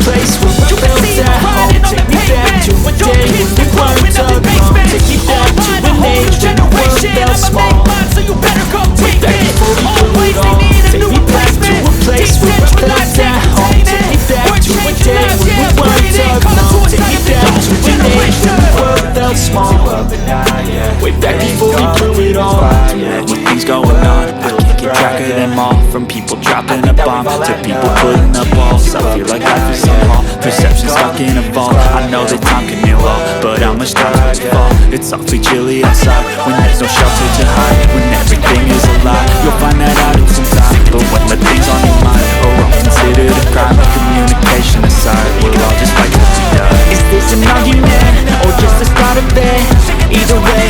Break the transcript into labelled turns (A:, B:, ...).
A: place where I felt at home. Take me back to a day when we weren't alone. Take me back to an age when the world felt small. Way back before we blew it all. Take me back to a place where I felt at home. Take me back to a day when we weren't alone. Take me back to an age when the world felt small. Way back before we blew it all.
B: With things going on, I can't keep track of them all. From people dropping a bomb to people putting up walls. I feel like life is a mall, perception stuck in a vault. I know that time can heal all, but how much time will it fall? It's awfully chilly outside when there's no shelter to hide. When everything is a lie, you'll find that out in some time. But when the things on your mind are all considered a crime, communication aside, we'll all just fight till we die.
A: Is this an argument or just the start of it? Either way,